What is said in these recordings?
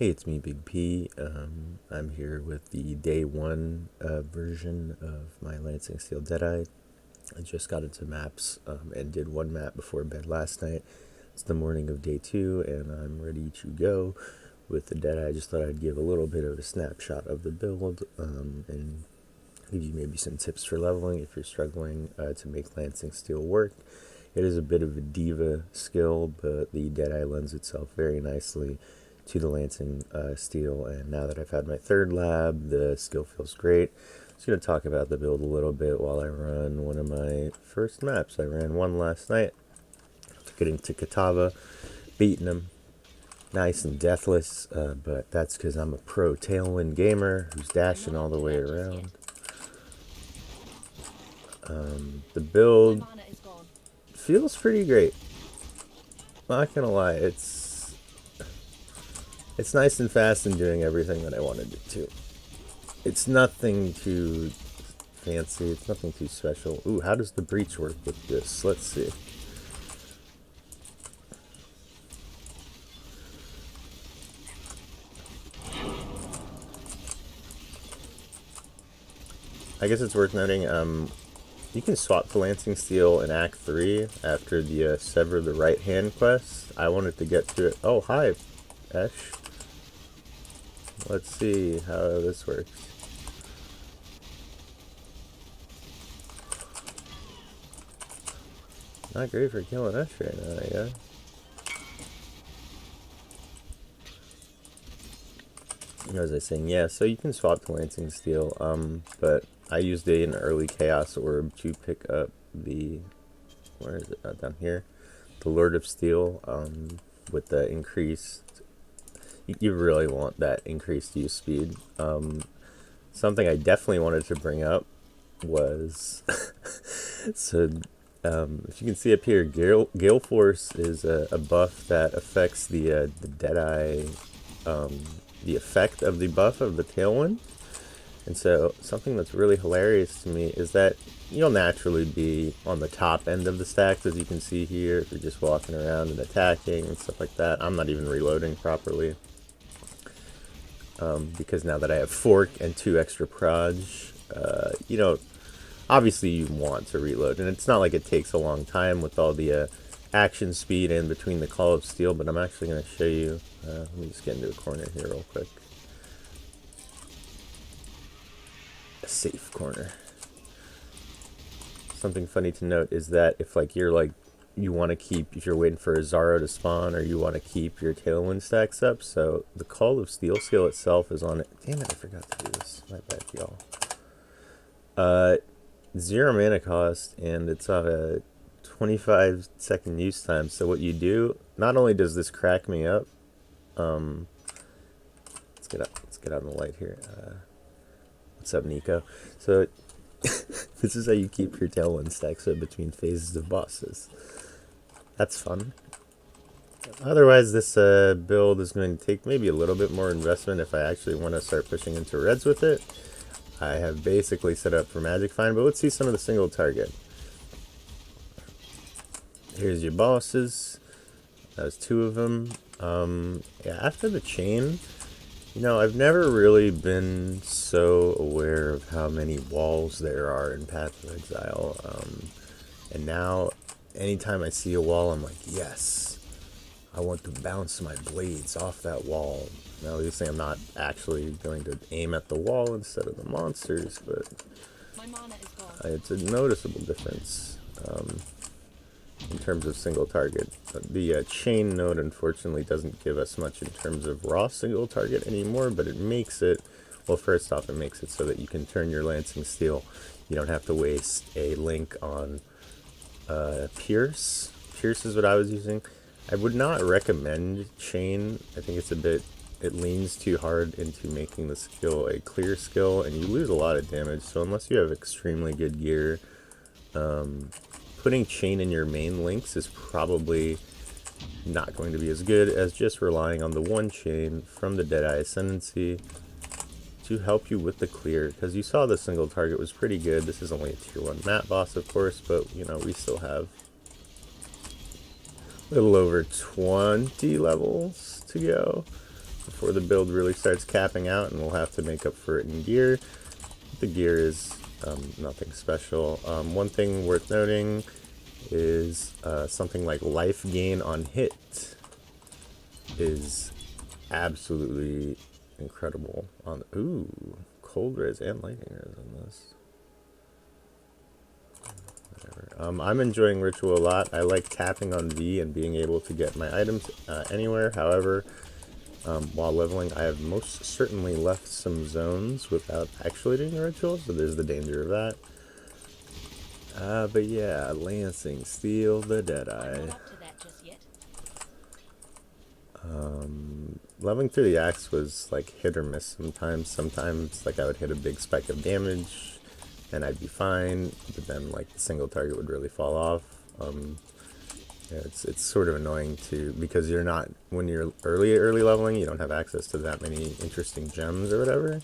Hey, it's me, Big P. I'm here with the day one version of my Lancing Steel Deadeye. I just got into maps and did one map before bed last night. It's the morning of day two, and I'm ready to go with the Deadeye. I just thought I'd give a little bit of a snapshot of the build and give you maybe some tips for leveling if you're struggling to make Lancing Steel work. It is a bit of a diva skill, but the Deadeye lends itself very nicely to the Lancing Steel, and now that I've had my third lab, the skill feels great. I'm just going to talk about the build a little bit while I run one of my first maps. I ran one last night, getting to Katava, beating him, nice and deathless, but that's because I'm a pro tailwind gamer who's dashing all the way around. The build feels pretty great. Not gonna lie, it's nice and fast and doing everything that I wanted it to. It's nothing too fancy, it's nothing too special. Ooh, how does the breach work with this? Let's see. I guess it's worth noting, you can swap to Lancing Steel in Act 3 after the Sever the Right Hand quest. I wanted to get to it. Oh, hi, Esh. Let's see how this works. Not great for killing Esh right now, I guess. As I was saying, yeah, so you can swap to Lancing Steel, but I used an early Chaos Orb to pick up the, where is it, down here, the Lord of Steel, with the increased, you really want that increased use speed. Something I definitely wanted to bring up was, so if you can see up here, Gale Force is a buff that affects the Deadeye, the effect of the buff of the Tailwind. And so something that's really hilarious to me is that you'll naturally be on the top end of the stacks, as you can see here, if you're just walking around and attacking and stuff like that. I'm not even reloading properly, because now that I have Fork and 2 extra proj, you know, obviously you want to reload, and it's not like it takes a long time with all the action speed in between the Call of Steel, but I'm actually going to show you. Let me just get into a corner here real quick. A safe corner. Something funny to note is that if you want to keep, if you're waiting for a Zaro to spawn, or you want to keep your Tailwind stacks up, so the Call of Steel skill itself is on it. Damn it, I forgot to do this. My bad, y'all. 0 mana cost, and it's on a 25-second use time. So what you do, not only does this crack me up, let's get out in the light here. What's up, Nico? So this is how you keep your Tailwind stacks up between phases of bosses. That's fun. Otherwise, this build is going to take maybe a little bit more investment if I actually want to start pushing into reds with it. I have basically set up for Magic Find, but let's see some of the single target. Here's your bosses. That was 2 of them. Yeah, after the chain, you know, I've never really been so aware of how many walls there are in Path of Exile. And now, anytime I see a wall, I'm like, yes, I want to bounce my blades off that wall. Now, obviously, I'm not actually going to aim at the wall instead of the monsters, but it's a noticeable difference in terms of single target. The chain node, unfortunately, doesn't give us much in terms of raw single target anymore, but it makes it, well, first off, it makes it so that you can turn your Lancing Steel. You don't have to waste a link on Pierce. Pierce is what I was using. I would not recommend chain. I think it's a bit, it leans too hard into making the skill a clear skill, and you lose a lot of damage. So unless you have extremely good gear, putting chain in your main links is probably not going to be as good as just relying on the one chain from the Deadeye Ascendancy to help you with the clear, because you saw the single target was pretty good. This is only a tier 1 map boss, of course, but you know, we still have a little over 20 levels to go. before the build really starts capping out, and we'll have to make up for it in gear. The gear is nothing special. One thing worth noting is something like life gain on hit is absolutely incredible. Ooh, cold res and lightning res on this. Whatever. I'm enjoying Ritual a lot. I like tapping on V and being able to get my items anywhere. However, while leveling, I have most certainly left some zones without actually doing the ritual, so there's the danger of that. But yeah, Lancing Steel, the Deadeye. Leveling through the axe was like hit or miss sometimes. Sometimes like I would hit a big spike of damage and I'd be fine, but then like the single target would really fall off. Yeah, it's sort of annoying too, because you're not, when you're early leveling, you don't have access to that many interesting gems or whatever.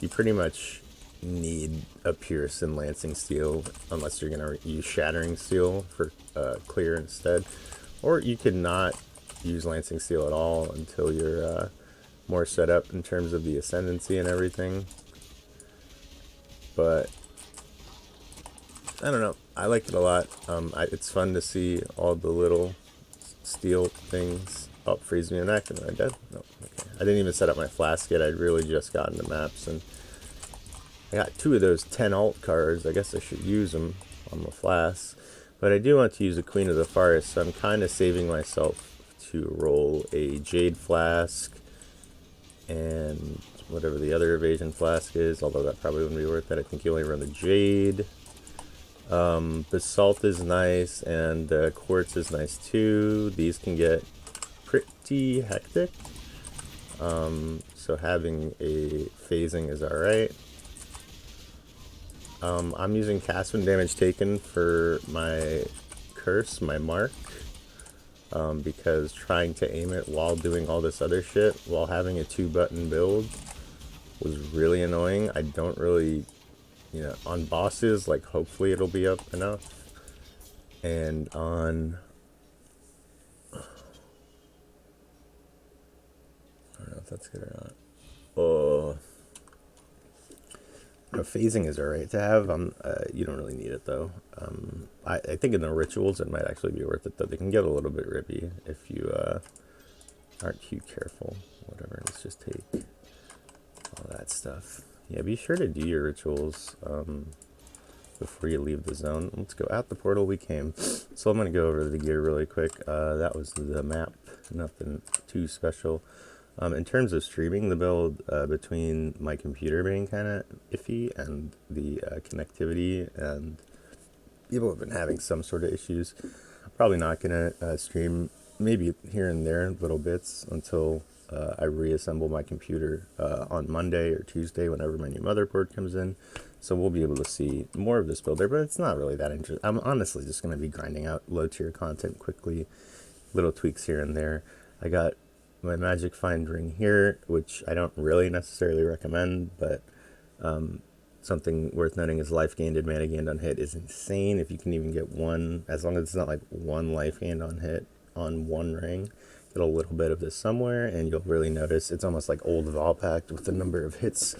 You pretty much need a Pierce and Lancing Steel unless you're gonna use Shattering Steel for clear instead, or you could not use Lancing Steel at all until you're more set up in terms of the Ascendancy and everything. But I don't know, I like it a lot. It's fun to see all the little steel things. Oh, freeze me in the neck. Am I dead? No, okay. I didn't even set up my flask yet. I'd really just gotten the maps, and I got 2 of those 10 alt cards. I guess I should use them on the flask. But I do want to use a Queen of the Forest, so I'm kind of saving myself to roll a Jade Flask and whatever the other Evasion Flask is, although that probably wouldn't be worth it. I think you only run the Jade. Basalt is nice, and Quartz is nice too. These can get pretty hectic, so having a phasing is alright. I'm using cast when damage taken for my curse, my mark, because trying to aim it while doing all this other shit, while having a 2-button build, was really annoying. I don't really, you know, on bosses, like, hopefully it'll be up enough. And on, I don't know if that's good or not. Oh, phasing is alright to have. You don't really need it though. I think in the rituals it might actually be worth it though. They can get a little bit rippy if you aren't too careful. Whatever, let's just take all that stuff. Yeah, be sure to do your rituals before you leave the zone. Let's go out the portal we came. So I'm going to go over the gear really quick. That was the map, nothing too special. In terms of streaming, the build between my computer being kind of iffy and the connectivity, and people have been having some sort of issues. Probably not going to stream, maybe here and there little bits until I reassemble my computer on Monday or Tuesday whenever my new motherboard comes in. So we'll be able to see more of this builder, but it's not really that interesting. I'm honestly just going to be grinding out low tier content quickly, little tweaks here and there. I got my Magic Find ring here, which I don't really necessarily recommend, but something worth noting is life gained and mana gained on hit is insane. If you can even get one, as long as it's not like 1 life gained on hit on 1 ring, get a little bit of this somewhere, and you'll really notice it's almost like old Volpact with the number of hits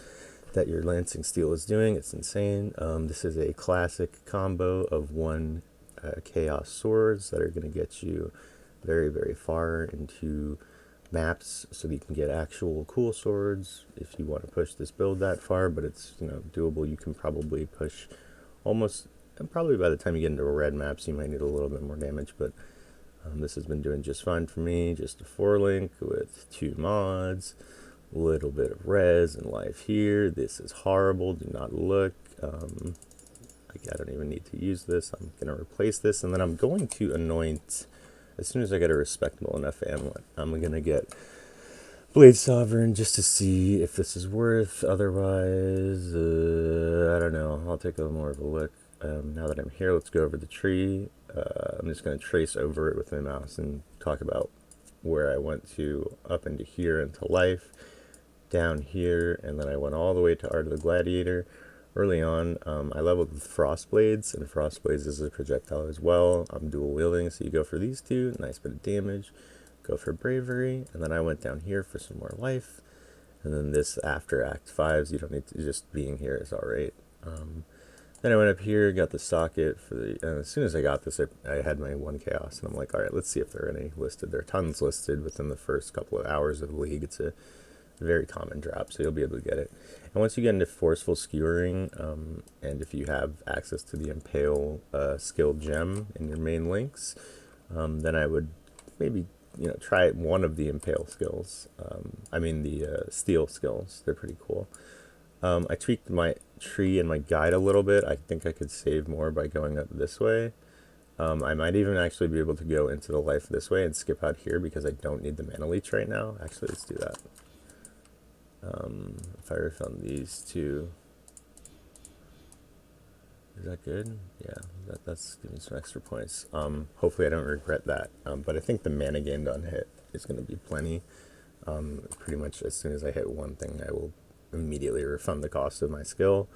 that your Lancing Steel is doing. It's insane. This is a classic combo of 1 Chaos Swords that are going to get you very, very far into maps, so that you can get actual cool swords if you want to push this build that far, but it's, you know, doable. You can probably push almost, and probably by the time you get into red maps you might need a little bit more damage, but this has been doing just fine for me. Just a 4-link with 2 mods, a little bit of res and life here. This is horrible, do not look. I don't even need to use this. I'm going to replace this, and then I'm going to anoint, as soon as I get a respectable enough amulet, I'm going to get Blade Sovereign just to see if this is worth. Otherwise, I don't know. I'll take a more of a look. Now that I'm here, let's go over the tree. I'm just going to trace over it with my mouse and talk about where I went to up into here into life, down here, and then I went all the way to Art of the Gladiator. Early on, I leveled with Frost Blades, and Frost Blades is a projectile as well. I'm dual wielding, so you go for these 2, nice bit of damage. go for bravery, and then I went down here for some more life, and then this after Act 5's, you don't need to, just being here is alright. Then I went up here, got the socket for the, and as soon as I got this, I had my 1 chaos, and I'm like, alright, let's see if there are any listed. There are tons listed within the first couple of hours of the league. It's a very common drop, so you'll be able to get it. And once you get into forceful skewering, and if you have access to the impale skill gem in your main links, then I would maybe try one of the impale skills. I mean the steel skills. They're pretty cool. I tweaked my tree and my guide a little bit. I think I could save more by going up this way. I might even actually be able to go into the life this way and skip out here because I don't need the mana leech right now. Actually, let's do that. If I refund these two, is that good? Yeah, that's giving me some extra points. Hopefully I don't regret that. But I think the mana gained on hit is going to be plenty. Pretty much as soon as I hit one thing, I will immediately refund the cost of my skill.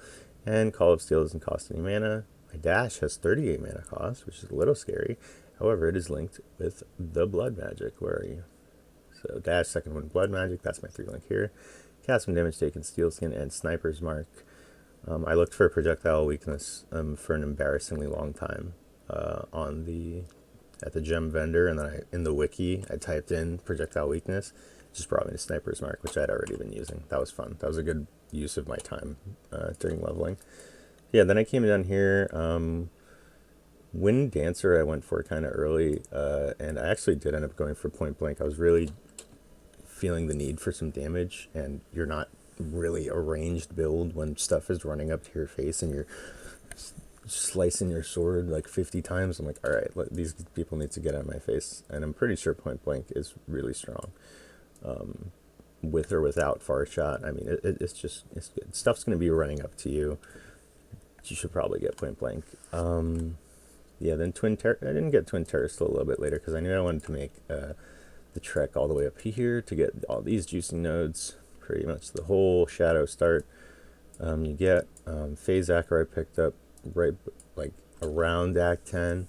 And Call of Steel doesn't cost any mana. My dash has 38 mana cost, which is a little scary. However, it is linked with the blood magic. Where are you? So dash, second one, blood magic. That's my 3 link here. Cast some damage taken, steel skin, and sniper's mark. I looked for projectile weakness for an embarrassingly long time at the gem vendor, and then in the wiki I typed in projectile weakness. It just brought me to sniper's mark, which I'd already been using. That was fun. That was a good use of my time during leveling. Yeah, then I came down here. Wind Dancer I went for kind of early, and I actually did end up going for point blank. I was really feeling the need for some damage, and you're not really a ranged build when stuff is running up to your face and you're slicing your sword like 50 times. I'm like, all right, these people need to get out of my face, and I'm pretty sure point blank is really strong, with or without far shot. I mean, it's good. Stuff's going to be running up to you. You should probably get point blank. Yeah, then I didn't get Twin Terror till a little bit later because I knew I wanted to make the trek all the way up here to get all these juicy nodes, pretty much the whole shadow start. You get Phase Acro I picked up right like around Act 10.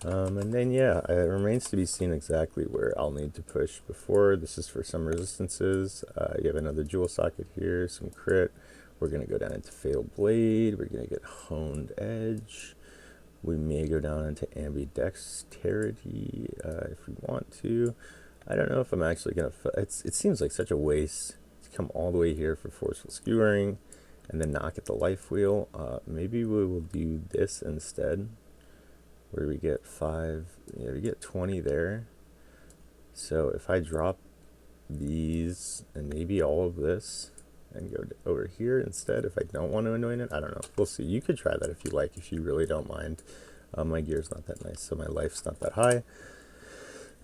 And then yeah, it remains to be seen exactly where I'll need to push before. This is for some resistances. You have another jewel socket here, some crit. We're going to go down into Failed Blade. We're going to get Honed Edge. We may go down into Ambidexterity if we want to. I don't know if I'm actually going to... It seems like such a waste to come all the way here for Forceful Skewering and then not get the Life Wheel. Maybe we will do this instead, where we get 5... Yeah, we get 20 there. So if I drop these and maybe all of this and go over here instead, if I don't want to anoint it, I don't know. We'll see. You could try that if you like, if you really don't mind. My gear's not that nice, so my life's not that high.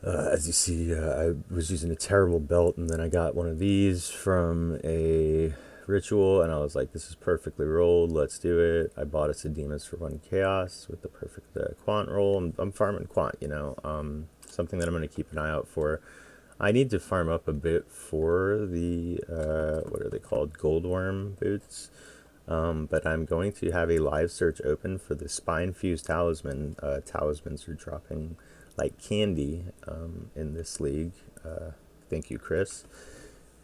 As you see, I was using a terrible belt, and then I got one of these from a ritual, and I was like, this is perfectly rolled, let's do it. I bought a Sedemus for 1 chaos with the perfect quant roll. I'm farming quant, something that I'm going to keep an eye out for. I need to farm up a bit for the, what are they called, Goldworm boots. But I'm going to have a live search open for the Spine Fused Talisman. Talismans are dropping like candy in this league. Thank you, Chris.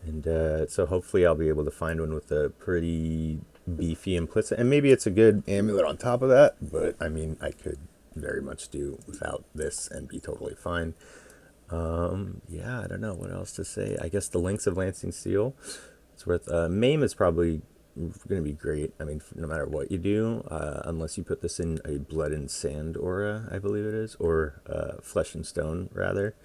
And so hopefully I'll be able to find one with a pretty beefy implicit. And maybe it's a good amulet on top of that. But, I mean, I could very much do without this and be totally fine. Yeah, I don't know what else to say. I guess the links of Lancing Steel, it's worth... Maim is probably going to be great. I mean, no matter what you do, unless you put this in a Blood and Sand aura, I believe it is, or Flesh and Stone, rather.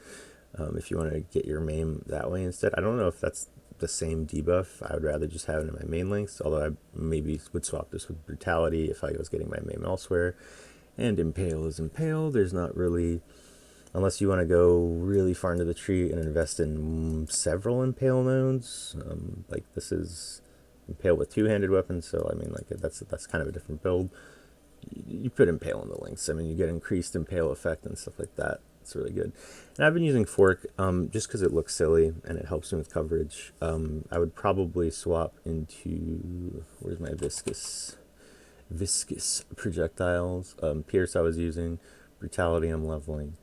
If you want to get your Maim that way instead. I don't know if that's the same debuff. I would rather just have it in my main links, although I maybe would swap this with Brutality if I was getting my Maim elsewhere. And Impale is Impale. There's not really... Unless you want to go really far into the tree and invest in several Impale nodes. Like this is Impale with 2-handed weapons, so I mean, like that's kind of a different build. You put Impale in the links. I mean, you get increased Impale effect and stuff like that. It's really good. And I've been using Fork just because it looks silly and it helps me with coverage. I would probably swap into... Where's my viscous projectiles? Pierce I was using. Brutality I'm leveling.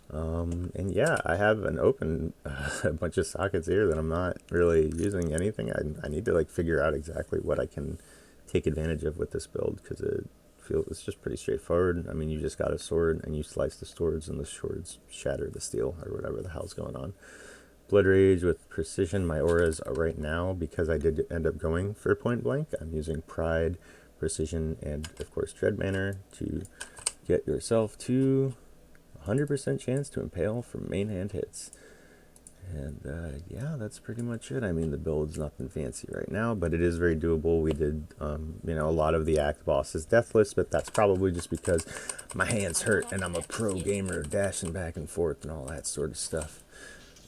And yeah, I have an open a bunch of sockets here that I'm not really using anything. I need to like figure out exactly what I can take advantage of with this build, because it's just pretty straightforward. I mean, you just got a sword and you slice the swords and the swords shatter the steel or whatever the hell's going on. Blood Rage with precision. My auras are right now, because I did end up going for point blank, I'm using Pride, Precision, and of course Dread Banner to get yourself to 100% chance to impale from main hand hits. And yeah, that's pretty much it. I mean, the build's nothing fancy right now, but it is very doable. We did, you know, a lot of the act boss is deathless, but that's probably just because my hands hurt and I'm a pro gamer, dashing back and forth and all that sort of stuff.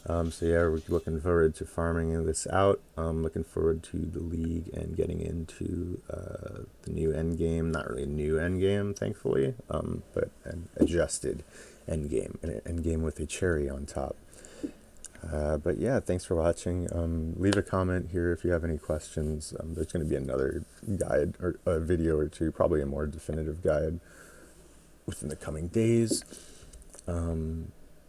So yeah, we're looking forward to farming this out. Looking forward to the league and getting into the new end game. Not really a new end game, thankfully, but an adjusted end game, an end game with a cherry on top. But yeah, thanks for watching. Leave a comment here if you have any questions. There's going to be another guide or a video or two, probably a more definitive guide within the coming days.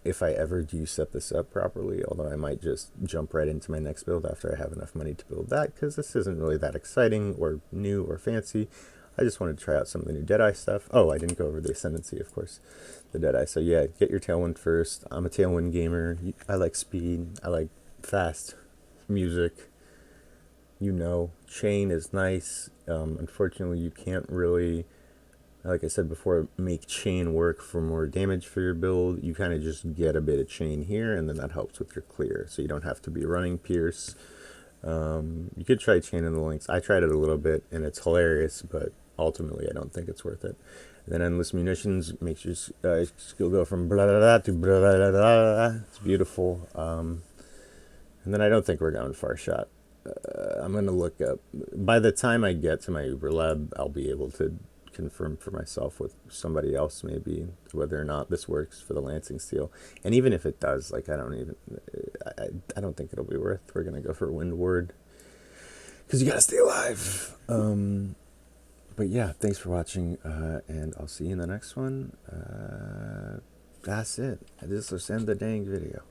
If I ever do set this up properly, although I might just jump right into my next build after I have enough money to build that, because this isn't really that exciting or new or fancy. I just wanted to try out some of the new Deadeye stuff. Oh, I didn't go over the Ascendancy, of course, the Deadeye. So yeah, get your Tailwind first. I'm a Tailwind gamer. I like speed. I like fast music. You know, chain is nice. Unfortunately, you can't really, like I said before, make chain work for more damage for your build. You kind of just get a bit of chain here, and then that helps with your clear, so you don't have to be running Pierce. You could try chain in the links. I tried it a little bit, and it's hilarious, but ultimately I don't think it's worth it. And then Endless Munitions makes your skill go from blah blah blah to blah blah blah blah. It's beautiful. And then I don't think we're going far shot. I'm going to look up. By the time I get to my Uber Lab, I'll be able to confirm for myself with somebody else, maybe, whether or not this works for the Lancing Steel. And even if it does, like, I don't think it'll be worth. We're going to go for Wind Ward, because you got to stay alive. But yeah, thanks for watching, and I'll see you in the next one. That's it. This will send the dang video.